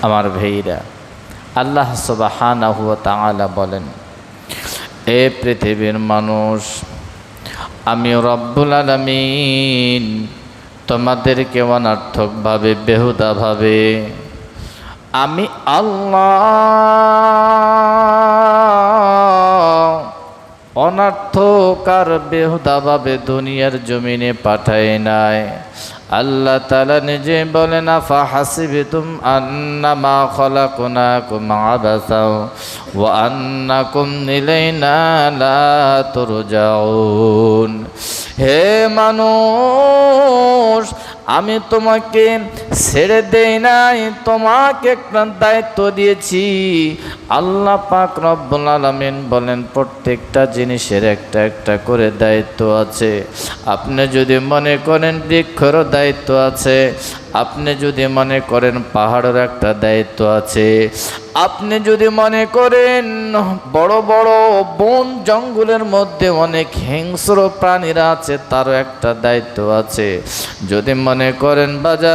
আমার ভাইরা, আল্লাহ সুবহানাহু ওয়া তাআলা বলেন, এ পৃথিবীর মানুষ, আমি রব্বুল আলামিন তোমাদেরকে অনর্থকভাবে বেহুদাভাবে আমি আল্লাহ অনর্থক আর বেহুদাভাবে দুনিয়ার জমিনে পাঠাই নাই। আল্লাহ তাআলা নিজে বলেন, আফা হাসিবতুম আন্নামা খলাকনাকুম আবাসাও ওয়া আন্নাকুম ইলাইনা লা তুরজাউন। হে মানুষ, আমি তোমাকে ছেড়ে দেই নাই, তোমাকে একটা দায়িত্ব দিয়েছি। আল্লাহ পাক রব্বুল আলামিন বলেন, প্রত্যেকটা জিনিসের একটা একটা করে দায়িত্ব আছে। আপনি যদি মনে করেন বৃক্ষেরও দায়িত্ব আছে, আপনি যদি মনে করেন পাহাড়ের একটা দায়িত্ব আছে, আপনি যদি মনে করেন বড় বড় বন জঙ্গলের মধ্যে অনেক হিংস্র প্রাণীরা আছে, তারও একটা দায়িত্ব আছে। যদি মনে করেন বাজার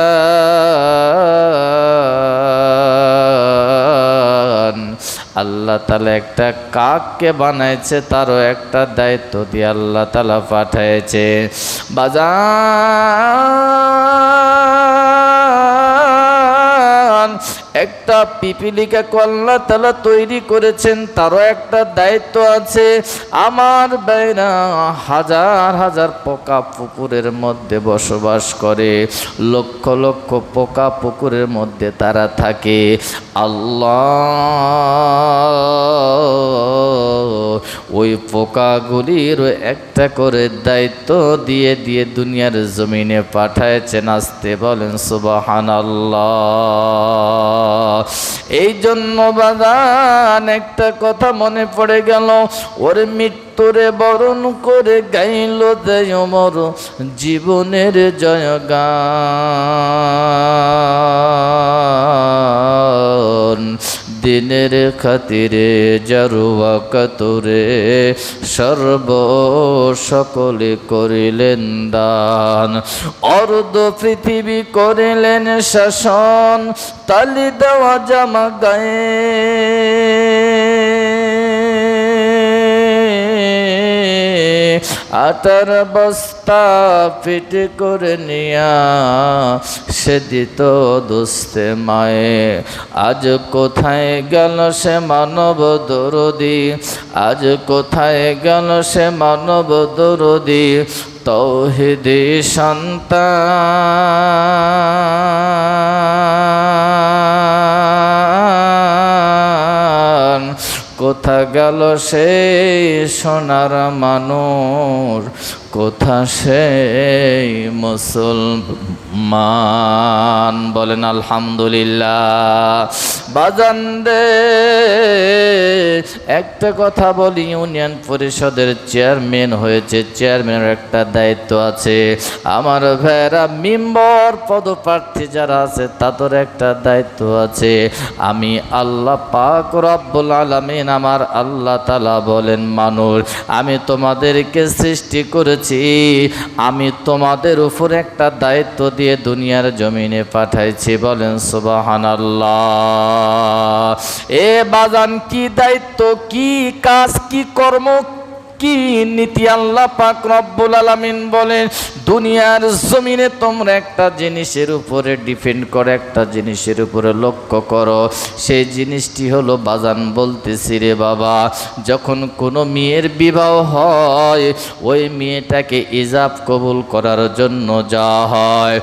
আল্লাহ তাআলা একটা কাককে বানাইছে, তারও একটা দায়িত্ব দিয়ে আল্লাহ তাআলা পাঠাইছে। বাজার একটা পিপিলিকা আল্লাহ তাআলা তৈরি করেছেন, তারও একটা দায়িত্ব আছে। আমার বাইরা, হাজার হাজার পোকা পুকুরের মধ্যে বসবাস করে, লক্ষ লক্ষ পোকা পুকুরের মধ্যে তারা থাকে। আল্লাহ ওই পোকাগুলির একটা করে দায়িত্ব দিয়ে দিয়ে দুনিয়ার জমিনে পাঠাইছেন। আসতে বলেন সুবহানাল্লাহ। এই জন্য বাজান একটা কথা মনে পড়ে গেল, ওর মৃত্যুরে বরণ করে গাইল দেয় মর জীবনের জয়গান। দিনের খাতিরে জারুয়া কাতরে সর্ব সকলে করিলেন দান। অর্ধ পৃথিবী করিলেন শাসন, তালি দেওয়া জামা গায়ে। আটার বস্তা পিঠে করে নিয়া সে দিত দোস্তে মায়ে। আজ কোথায় গেল সে মানব দরদি, আজ কোথায় গেল সে মানব দরদি, তৌহিদি সন্তান। কোথা গেল সেই সোনার মানুষ, কোথা সেই মুসলমান। বলেন আলহামদুলিল্লাহ। বাজান রে, একটা কথা বলি, ইউনিয়ন পরিষদের চেয়ারম্যান হয়েছে, চেয়ারম্যানের একটা দায়িত্ব আছে। আমার ভাইরা, মেম্বার পদপ্রার্থী যারা আছে তাদের একটা দায়িত্ব আছে। আমি আল্লাহ পাক রব্বুল আলামিন, আমার আল্লাহ তাআলা বলেন, মানুষ আমি তোমাদেরকে সৃষ্টি করেছি, আমি তোমাদের উপর একটা দায়িত্ব দিয়ে দুনিয়ার জমিনে পাঠাইছি। বলেন সুবহানাল্লাহ। এ বাজান, কি দায়িত্ব, কি কাজ, কি কর্ম, কি নীতি আল্লাহ পাক রব্বুল আলামিন বলেন, দুনিয়ার জমিনে তোমরা একটা জিনিসের উপরে ডিপেন্ড করো, একটা জিনিসের উপরে লক্ষ্য করো। সেই জিনিসটি হলো বাজান, বলতেছি রে বাবা, যখন কোনো মেয়ের বিবাহ হয়, ওই মেয়েটাকে ইজাব কবুল করার জন্য যাওয়া হয়।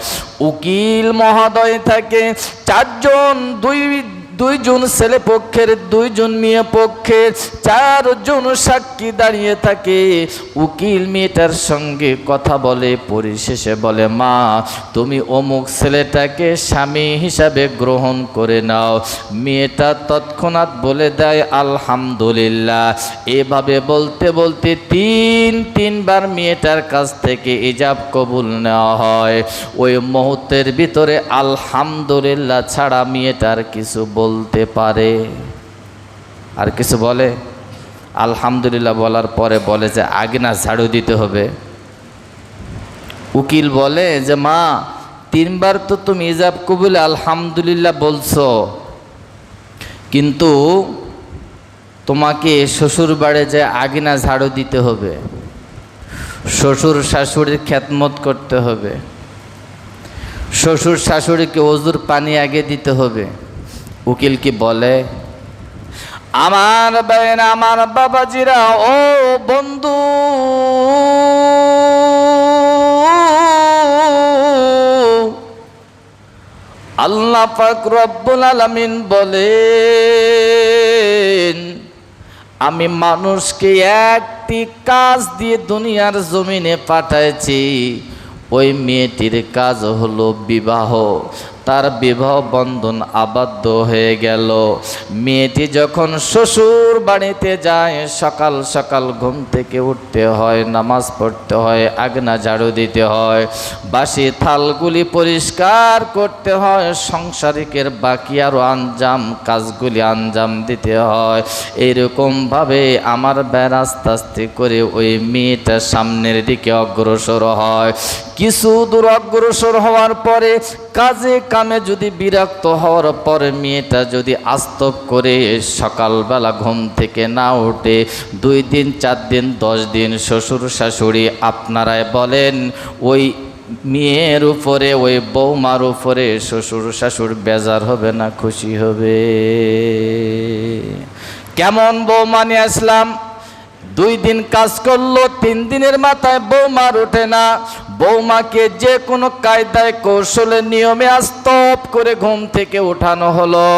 উকিল মহোদয় থাকে চারজন, দুইজন ছেলে পক্ষের, দুইজন মেয়ে পক্ষের, চারজন সাক্ষী দাঁড়িয়ে থাকে। উকিল মেয়েটার সঙ্গে কথা বলে, পরিশেষে বলে, মা তুমি অমুক ছেলেটাকে স্বামী হিসাবে গ্রহণ করে নাও। মেয়েটা তৎক্ষণাৎ বলে দেয় আলহামদুলিল্লাহ। এভাবে বলতে বলতে তিনবার মেয়েটার কাছ থেকে ইজাব কবুল নেওয়া হয়। ওই মুহূর্তের ভিতরে আলহামদুলিল্লাহ ছাড়া মেয়েটার কিছু বলতে পারে? আর কিছু বলে? আলহামদুলিল্লাহ বলার পরে বলে যে আগে না ঝাড়ু দিতে হবে। উকিল বলে যে মা 3বার তো তুমি ইজাব কবুল আলহামদুলিল্লাহ বলছো, কিন্তু তোমাকে শ্বশুর বাড়ি যে আঙিনা ঝাড়ু দিতে হবে, শ্বশুর শাশুড়ির খেদমত করতে হবে, শ্বশুর শাশুড়িকে ওজুর পানি আগে দিতে হবে। উকিল কি বলে? আমার বেন, আমার বাবাজিরা, ও বন্ধু, আল্লাহ পাক রব্বুল আলামিন বলেন, আমি মানুষকে একটি কাজ দিয়ে দুনিয়ার জমিনে পাঠাইছি। ওই মেয়েটির কাজ হলো বিবাহ। তার বিবাহ বন্ধন আবদ্ধ হয়ে গেল। মেয়েটি যখন শ্বশুর বাড়িতে যায়, সকাল সকাল ঘুম থেকে উঠতে হয়, নামাজ পড়তে হয়, আগনা ঝাড়ু দিতে হয়, বাসি থালগুলি পরিষ্কার করতে হয়, সংসারিকের বাকি আরও আঞ্জাম কাজগুলি আঞ্জাম দিতে হয়। এইরকমভাবে আমার বের আস্তে আস্তে করে ওই মেয়েটা সামনের দিকে অগ্রসর হয়। কিছু দূর অগ্রসর হওয়ার পরে কাজে কামে যদি বিরক্ত হওয়ার পরে মেয়েটা যদি আস্তব করে সকালবেলা ঘুম থেকে না উঠে 2 দিন 4 দিন 10 দিন শ্বশুর শাশুড়ি আপনারাই বলেন, ওই মেয়ের উপরে, ওই বৌমার উপরে শ্বশুর শাশুড় বেজার হবে না খুশি হবে? কেমন বৌমা নিয়ে আসলাম, 2 দিন কাজ করলো, 3 দিনের মাথায় বৌমার ওঠে না। বৌমাকে যে কোনো কায়দায় কৌশলে নিয়মে আস্তব করে ঘুম থেকে ওঠানো হলো।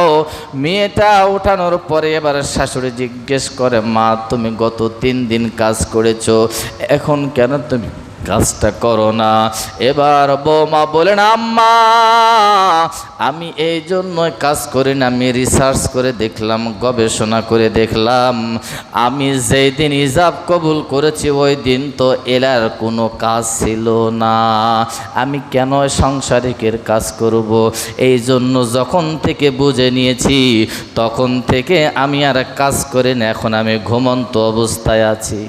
মেয়েটা ওঠানোর পরে এবার শাশুড়ি জিজ্ঞেস করে, মা তুমি গত 3 দিন কাজ করেছো, এখন কেন তুমি কাজটা করো না? এবার বৌমা বলেন, আম্মা আমি এই জন্যই কাজ করি না, আমি রিসার্চ করে দেখলাম, গবেষণা করে দেখলাম, আমি যেই দিন হিজাব কবুল করেছি ওই দিন তো এলার কোনো কাজ ছিল না, আমি কেন সংসারিকের কাজ করব? এই জন্য যখন থেকে বুঝে নিয়েছি তখন থেকে আমি আর কাজ করি না, এখন আমি ঘুমন্ত অবস্থায় আছি।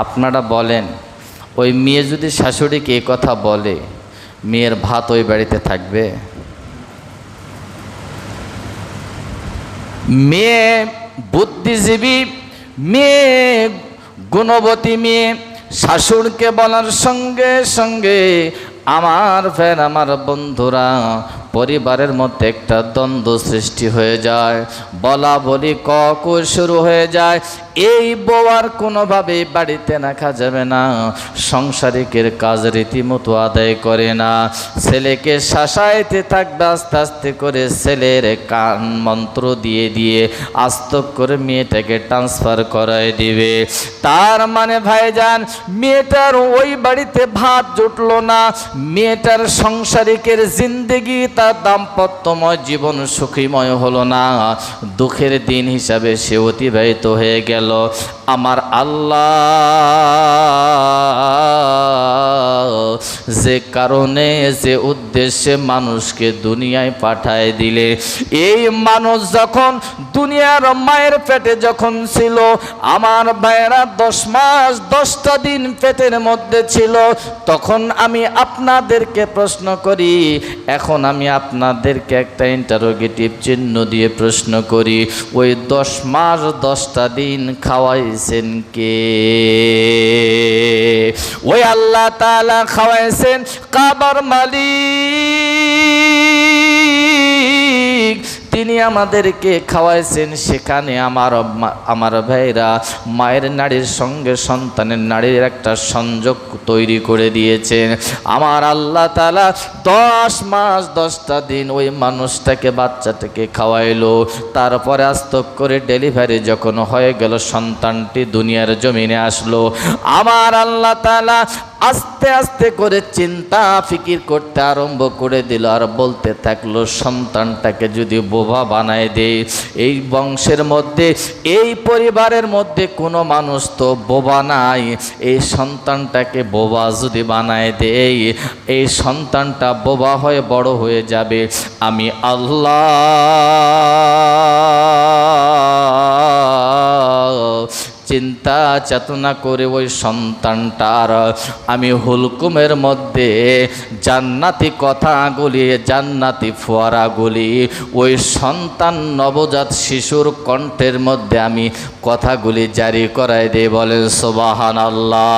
আপনারা বলেন, ওই মেয়ে যদি শাশুড়িকে এই কথা বলে, মেয়ের ভাত ওই বাড়িতে থাকবে? মেয়ে বুদ্ধিজীবী, মেয়ে গুণবতী মেয়ে শাশুড়কে বলার সঙ্গে সঙ্গে আমার ফের আমার বন্ধুরা পরিবারের মধ্যে একটা দ্বন্দ্ব সৃষ্টি হয়ে যায়, বলা বলি ককুর শুরু হয়ে যায়। এই বউ আর কোনোভাবে বাড়িতে রাখা যাবে না, সংসারিকের কাজ রীতিমতো আদায় করে না, ছেলেকে শাসাইতে থাকবে, আস্তে আস্তে করে ছেলের কান মন্ত্র দিয়ে দিয়ে আস্তব করে মেয়েটাকে ট্রান্সফার করায় দিবে। তার মানে ভাইজান, মেয়েটার ওই বাড়িতে ভাত জুটলো না, মেয়েটার সংসারিকের জিন্দেগি, তার দাম্পত্যময় জীবন সুখীময় হলো না, দুঃখের দিন হিসাবে সে অতিবাহিত হয়ে গেল। আমার আল্লাহ যে কারণে, যে উদ্দেশ্যে মানুষকে দুনিয়ায় পাঠায় দিলে, এই মানুষ যখন দুনিয়ার মায়ের পেটে যখন ছিল, আমার ভাইয়েরা 10 মাস 10টা দিন পেটের মধ্যে ছিল, তখন আমি আপনাদেরকে প্রশ্ন করি, এখন আমি আপনাদেরকে একটা ইন্টারোগেটিভ চিহ্ন দিয়ে প্রশ্ন করি, ওই 10 মাস 10টা দিন খাওয়াইছেন কে? ওই আল্লাহ তাআলা খাওয়াইছেন, কাবার মালিক তিনি আমাদেরকে খাওয়াইছেন। সেখানে আমার ভাইরা মায়ের নাড়ির সঙ্গে সন্তানের নাড়ির একটা সংযোগ তৈরি করে দিয়েছেন। আমার আল্লাহ তাআলা 10 মাস 10টা দিন ওই মানুষটাকে, বাচ্চাটাকে খাওয়াইলো। তারপরে আস্তব করে ডেলিভারি যখন হয়ে গেল, সন্তানটি দুনিয়ার জমিনে আসলো। আমার আল্লাহ তাআলা আস্তে আস্তে করে চিন্তা ফিকির করতে আরম্ভ করে দিল, আর বলতে থাকলো, সন্তানটাকে যদি বোবা বানায় দেয়, এই বংশের মধ্যে, এই পরিবারের মধ্যে কোনো মানুষ তো বোবা নাই, এই সন্তানটাকে বোবা যদি বানায় দেয়, এই সন্তানটা বোবা হয়ে বড় হয়ে যাবে। আমি আল্লাহ চিন্তা চেতনা করে ওই সন্তানটার আমি হুলকুমের মধ্যে জান্নাতি কথাগুলি, জান্নাতি ফোয়ারাগুলি ওই সন্তান নবজাত শিশুর কণ্ঠের মধ্যে আমি কথাগুলি জারি করাই দেই। বলেন সুবহানাল্লাহ।